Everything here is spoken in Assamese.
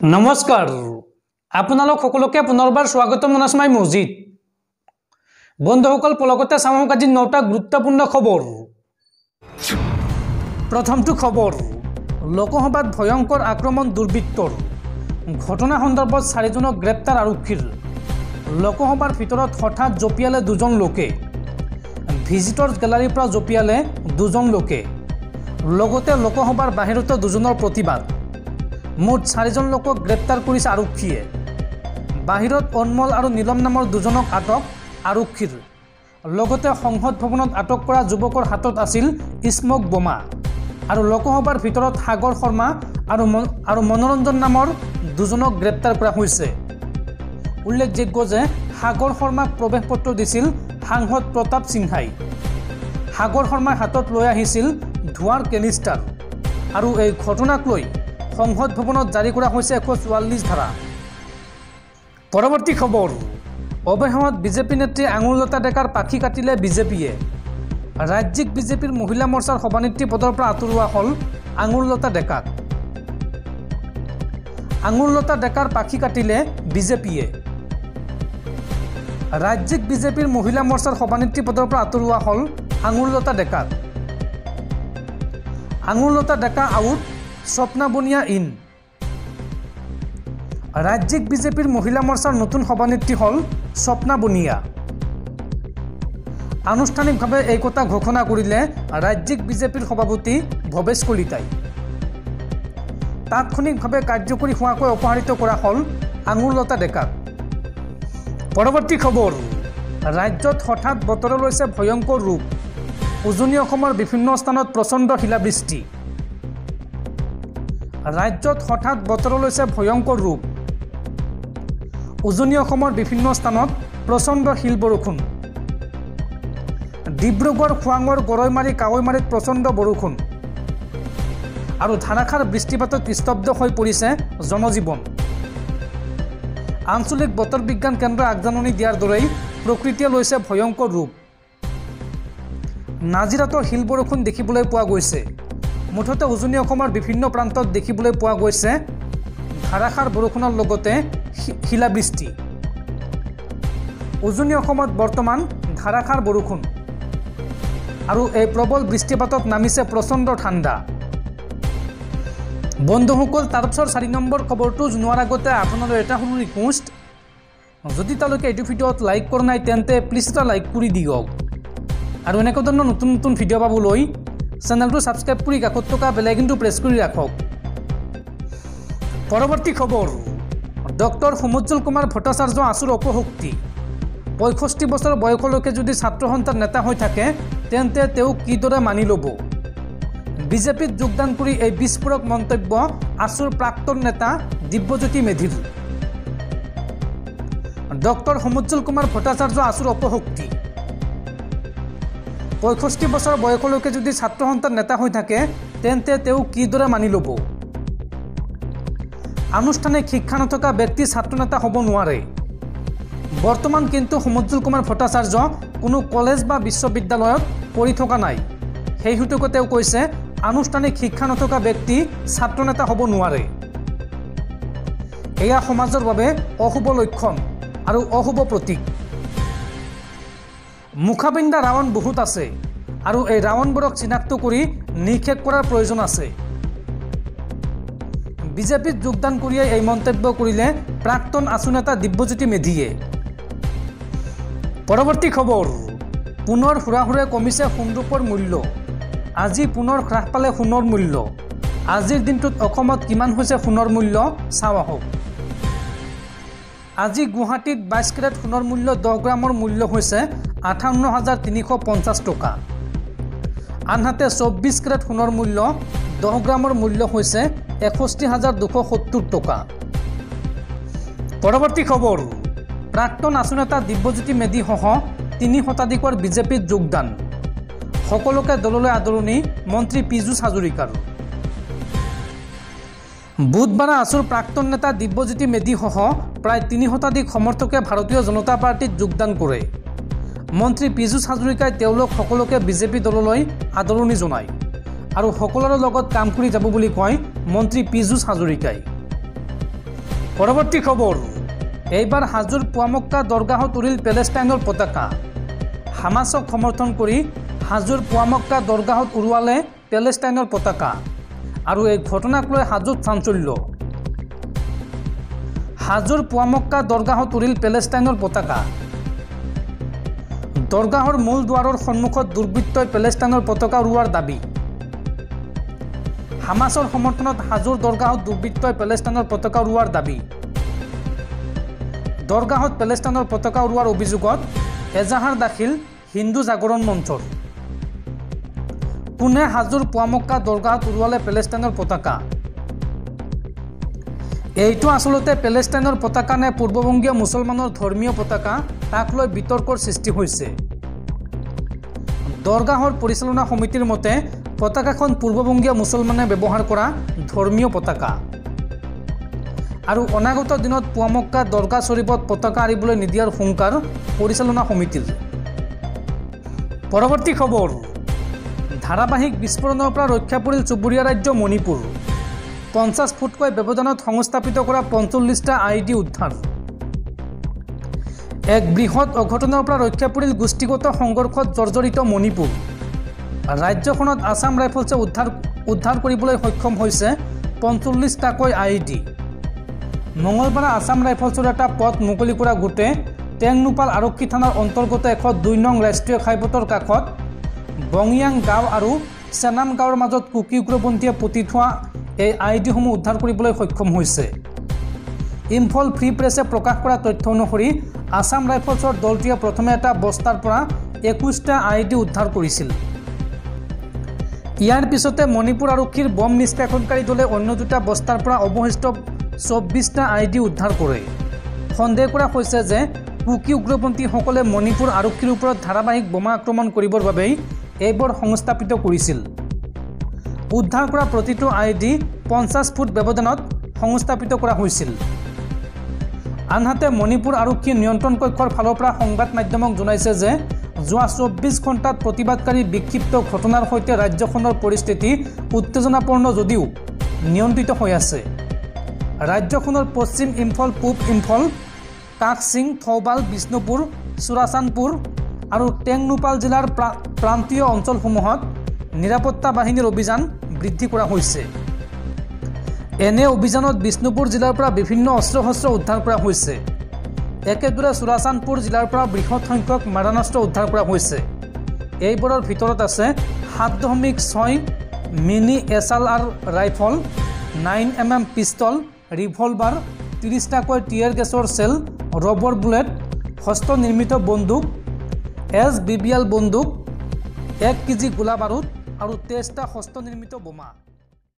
নমস্কাৰ আপোনালোক সকলোকে পুনৰবাৰ স্বাগতম জনাইছো মই মজিদ বন্ধুসকল পলকতে চামক আজি 9টা গুৰুত্বপূৰ্ণ খবৰ প্ৰথমটো খবৰ লোকসভাত ভয়ংকৰ আক্ৰমণ দুৰ্বৃত্তৰ ঘটনা সন্দৰ্ভত 4জনক গ্ৰেপ্তাৰ আৰক্ষীৰ লোকসভাৰ ভিতৰত হঠাৎ জপিয়ালে দুজন লোকে ভিজিটৰ্ছ গ্যালাৰীৰ পৰা জপিয়ালে দুজন লোকে লগতে লোকসভাৰ বাহিৰতো দুজনৰ প্ৰতিবাদ মুঠ 4জন লোকক গ্ৰেপ্তাৰ কৰিছে আৰক্ষীয়ে বাহিৰত অনমল আৰু নীলম নামৰ দুজনক আটক আৰক্ষীৰ লগতে সংসদ ভৱনত আটক কৰা যুৱকৰ হাতত আছিল স্মক বোমা আৰু লোকসভাৰ ভিতৰত সাগৰ শৰ্মা আৰু মনোৰঞ্জন নামৰ দুজনক গ্ৰেপ্তাৰ কৰা হৈছে উল্লেখযোগ্য যে সাগৰ শৰ্মাক প্ৰৱেশ পত্ৰ দিছিল সাংসদ প্ৰতাপ সিংহাই সাগৰ শৰ্মাৰ হাতত লৈ আহিছিল ধোঁৱাৰ কেনিষ্টাৰ আৰু এই ঘটনাক লৈ সংসদ ভৱনত জাৰি কৰা হৈছে 144 ধাৰা পৰৱৰ্তী খবৰ অৱহেমত বিজেপি নেত্ৰী আঙুৰলতা ডেকাৰ পাখি কাটিলে বিজেপিয়ে ৰাজ্যিক বিজেপিৰ মহিলা মৰ্চাৰ সভানেত্ৰী পদৰ পৰা আঁতৰোৱা হ'ল আঙুৰলতা ডেকাক আঙুৰলতা ডেকাৰ পাখি কাটিলে বিজেপিয়ে ৰাজ্যিক বিজেপিৰ মহিলা মৰ্চাৰ সভানেত্ৰী পদৰ পৰা আঁতৰোৱা হ'ল আঙুৰলতা ডেকাক আঙুৰলতা ডেকা আউট স্বপ্না বনিয়া ইন ৰাজ্যিক বিজেপিৰ মহিলা মৰ্চাৰ নতুন সভানেত্ৰী হ'ল স্বপ্না বনিয়া আনুষ্ঠানিকভাৱে এই কথা ঘোষণা কৰিলে ৰাজ্যিক বিজেপিৰ সভাপতি ভৱেশ কলিতাই তাৎক্ষণিকভাৱে কাৰ্যকৰী হোৱাকৈ অপসাৰিত কৰা হ'ল আঙুৰলতা ডেকাক পৰৱৰ্তী খবৰ ৰাজ্যত হঠাৎ বতৰ লৈছে ভয়ংকৰ ৰূপ উজনি অসমৰ বিভিন্ন স্থানত প্ৰচণ্ড শিলাবৃষ্টি ৰাজ্যত হঠাৎ বতৰ লৈছে ভয়ংকৰ ৰূপ উজনি অসমৰ বিভিন্ন স্থানত প্ৰচণ্ড শিল বৰষুণ ডিব্ৰুগড় খোৱাঙৰ গৰৈমাৰী কাৱৈমাৰীত প্ৰচণ্ড বৰষুণ আৰু ধাৰাসাৰ বৃষ্টিপাতত স্তব্ধ হৈ পৰিছে জনজীৱন আঞ্চলিক বতৰ বিজ্ঞান কেন্দ্ৰই আগজাননী দিয়াৰ দৰেই প্ৰকৃতিয়ে লৈছে ভয়ংকৰ ৰূপ নাজিৰাতো শিল বৰষুণ দেখিবলৈ পোৱা গৈছে মুঠতে উজনি অসমৰ বিভিন্ন প্ৰান্তত দেখিবলৈ পোৱা গৈছে ধাৰাসাৰ বৰষুণৰ লগতে শিলাবৃষ্টি উজনি অসমত বৰ্তমান ধাৰাসাৰ বৰষুণ আৰু এই প্ৰবল বৃষ্টিপাতত নামিছে প্ৰচণ্ড ঠাণ্ডা বন্ধুসকল তাৰপিছৰ 4 নম্বৰ খবৰটো জনোৱাৰ আগতে আপোনালোকৰ এটা সৰু ৰিকুৱেষ্ট যদি তেওঁলোকে এইটো ভিডিঅ'ত লাইক কৰা নাই তেন্তে প্লিজ এটা লাইক কৰি দিয়ক আৰু এনেকুৱা ধৰণৰ নতুন নতুন ভিডিঅ' পাবলৈ চেনেলটো সাবস্ক্ৰাইব কৰি কাষত থকা বেল আইকনটো প্ৰেছ কৰি ৰাখক পৰৱৰ্তী খবৰ ডক্টৰ সমুজ্জল কুমাৰ ভট্টাচাৰ্য আছুৰ অপশক্তি 65 বছৰ বয়সলৈকে যদি ছাত্ৰ সন্থাৰ নেতা হৈ থাকে তেন্তে তেওঁ কিদৰে মানি ল'ব বিজেপিত যোগদান কৰি এই বিস্ফোৰক মন্তব্য আছুৰ প্ৰাক্তন নেতা দিব্যজ্যোতি মেধিৰ ডক্টৰ সমুজ্জল কুমাৰ ভট্টাচাৰ্য আছুৰ অপশক্তি 65 বছৰ বয়সলৈকে যদি ছাত্ৰ সন্থাৰ নেতা হৈ থাকে তেন্তে তেওঁ কিদৰে মানি ল'ব আনুষ্ঠানিক শিক্ষা নথকা ব্যক্তি ছাত্ৰ নেতা হ'ব নোৱাৰে বৰ্তমান কিন্তু সমুজ্জল কুমাৰ ভট্টাচাৰ্য কোনো কলেজ বা বিশ্ববিদ্যালয়ত পঢ়ি থকা নাই সেই হেতুকে তেওঁ কৈছে আনুষ্ঠানিক শিক্ষা নথকা ব্যক্তি ছাত্ৰ নেতা হ'ব নোৱাৰে এয়া সমাজৰ বাবে অশুভ লক্ষণ আৰু অশুভ প্ৰতীক মুখাবিন্দা ৰাৱণ বহুত আছে আৰু এই ৰাৱণবোৰক চিনাক্ত কৰি নিক্ষেপ কৰাৰ প্ৰয়োজন আছে বিজেপিত যোগদান কৰিয়ে এই মন্তব্য কৰিলে প্ৰাক্তন আছু নেতা দিব্যজ্যোতি মেধিয়ে পৰৱৰ্তী খবৰ পুনৰ হুৰাহুৰে কমিছে সোণৰূপৰ মূল্য আজি পুনৰ হ্ৰাস পালে সোণৰ মূল্য আজিৰ দিনটোত অসমত কিমান হৈছে সোণৰ মূল্য চাওঁ আহক আজি গুৱাহাটীত 22 কেৰেট সোণৰ মূল্য 10 গ্ৰামৰ মূল্য হৈছে 58,350 টকা আনহাতে 24 কেৰেট সোণৰ মূল্য 10 গ্ৰামৰ মূল্য হৈছে 61,270 টকা পৰৱৰ্তী খবৰ প্ৰাক্তন আছু নেতা দিব্যজ্যোতি মেধি সহ 3 শতাধিকৰ বিজেপিত যোগদান সকলোকে দললৈ আদৰণি মন্ত্ৰী পীযুষ হাজৰিকাৰ বুধবাৰে আছুৰ প্ৰাক্তন নেতা দিব্যজ্যোতি মেধি সহ প্ৰায় 3 শতাধিক সমৰ্থকে ভাৰতীয় জনতা পাৰ্টিত যোগদান কৰে মন্ত্ৰী পীযুষ হাজৰিকাই তেওঁলোক সকলোকে বিজেপি দললৈ আদৰণি জনায় আৰু সকলোৰে লগত কাম কৰি যাব বুলি কয় মন্ত্ৰী পীযুষ হাজৰিকাই পৰৱৰ্তী খবৰ, এইবাৰ হাজোৰ পুৱামক্কা দৰগাহত উৰিল পেলেষ্টাইনৰ পতাকা। হামাছক সমৰ্থন কৰি হাজোৰ পুৱামক্কা দৰগাহত উৰুৱালে পেলেষ্টাইনৰ পতাকা আৰু এই ঘটনাক লৈ হাজোত চাঞ্চল্য। হাজোৰ পুৱামক্কা দৰগাহত উৰিল পেলেষ্টাইনৰ পতাকা। দৰগাহৰ মূল দুৱাৰৰ সন্মুখত দুৰ্বৃত্তই পেলেষ্টাইনৰ পতাকা উৰুৱাৰ দাবী। হামাছৰ সমৰ্থনত হাজোৰ দৰগাহত দুৰ্বৃত্তই পেলেষ্টাইনৰ পতাকা উৰুৱাৰ দাবী। দৰগাহত পেলেষ্টাইনৰ পতাকা উৰুৱাৰ অভিযোগত এজাহাৰ দাখিল হিন্দু জাগৰণ মঞ্চৰ। কোনে হাজোৰ পুৱামক্কা দৰগাহত উৰুৱালে পেলেষ্টাইনৰ পতাকা? এইটো আচলতে পেলেষ্টাইনৰ পতাকা নে পূৰ্ববংগীয় মুছলমানৰ ধৰ্মীয় পতাকা, তাক লৈ বিতৰ্কৰ সৃষ্টি হৈছে। দৰগাহৰ পৰিচালনা সমিতিৰ মতে পতাকাখন পূৰ্ববংগীয় মুছলমানে ব্যৱহাৰ কৰা ধৰ্মীয় পতাকা আৰু অনাগত দিনত পুৱামক্কা দৰগাহ শ্বৰীফত পতাকা আঁৰিবলৈ নিদিয়াৰ হুংকাৰ পৰিচালনা সমিতিৰ। পৰৱৰ্তী খবৰ, ধাৰাবাহিক বিস্ফোৰণৰ পৰা ৰক্ষা পৰিল চুবুৰীয়া ৰাজ্য মণিপুৰ। 50 ফুটকৈ ব্যৱধানত সংস্থাপিত কৰা 45টা আইডি উদ্ধাৰ। এক বৃহৎ অঘটনৰ পৰা ৰক্ষা পৰিল গোষ্ঠীগত সংঘৰ্ষত জৰ্জৰিত মণিপুৰ। ৰাজ্যখনত আছাম ৰাইফলছে উদ্ধাৰ কৰিবলৈ সক্ষম হৈছে 45টাকৈ আইডি। মঙলবাৰে আছাম ৰাইফলছৰ এটা পথ মুকলি কৰা গোটে টেংনোপাল আৰক্ষী থানাৰ অন্তৰ্গত 102 নং ৰাষ্ট্ৰীয় ঘাইপথৰ কাষত বঙিয়াং গাঁও আৰু চেনাম গাঁৱৰ মাজত কুকি উগ্ৰপন্থীয়ে পুতি থোৱা এই আইডিসমূহ উদ্ধাৰ কৰিবলৈ সক্ষম হৈছে। ইম্ফল ফ্ৰী প্ৰেছে প্ৰকাশ কৰা তথ্য অনুসৰি আছাম ৰাইফলছৰ দলটোৱে প্ৰথমে এটা বস্তাৰ পৰা 21টা আইডি উদ্ধাৰ কৰিছিল। ইয়াৰ পিছতে মণিপুৰ আৰক্ষীৰ বম নিষ্কাশনকাৰী দলে অন্য দুটা বস্তাৰ পৰা অৱশিষ্ট 24টা আইডি উদ্ধাৰ কৰে। সন্দেহ কৰা হৈছে যে কুকি উগ্ৰপন্থীসকলে মণিপুৰ আৰক্ষীৰ ওপৰত ধাৰাবাহিক বোমা আক্ৰমণ কৰিবৰ বাবেই এইবোৰ সংস্থাপিত কৰিছিল। উদ্ধাৰ কৰা প্ৰতিটো আইডি 50 ফুট ব্যৱধানত সংস্থাপিত কৰা হৈছিল। আনহাতে মণিপুৰ আৰক্ষী নিয়ন্ত্ৰণ কক্ষৰ ফালৰ পৰা সংবাদ মাধ্যমক জনাইছে যে যোৱা 24 ঘণ্টাত প্ৰতিবাদকাৰী বিক্ষিপ্ত ঘটনাৰ সৈতে ৰাজ্যখনৰ পৰিস্থিতি উত্তেজনাপূৰ্ণ যদিও নিয়ন্ত্ৰিত হৈ আছে। ৰাজ্যখনৰ পশ্চিম ইম্ফল, পূব ইম্ফল, কাকচিং, থৌবাল, বিষ্ণুপুৰ, চুৰাচানপুৰ আৰু টেংনোপাল জিলাৰ প্ৰান্তীয় অঞ্চলসমূহত নিৰাপত্তা বাহিনীৰ অভিযান বৃদ্ধি কৰা হৈছে। এনে অভিযানত বিষ্ণুপুৰ জিলাৰ পৰা বিভিন্ন অস্ত্ৰ শস্ত্ৰ উদ্ধাৰ কৰা হৈছে। একেদৰে চুৰাচানপুৰ জিলাৰ পৰা বৃহৎ সংখ্যক মাৰণাস্ত্ৰ উদ্ধাৰ কৰা হৈছে। এইবোৰৰ ভিতৰত আছে 7.6 mini SLR rifle, 9mm pistol, revolver, 30টাকৈ টিয়াৰ গেছৰ চেল, ৰবৰ বুলেট, হস্তনিৰ্মিত বন্দুক, SBBL বন্দুক, 1 কেজি গোলা বাৰুদ আৰু 23টা হস্তনিৰ্মিত বোমা।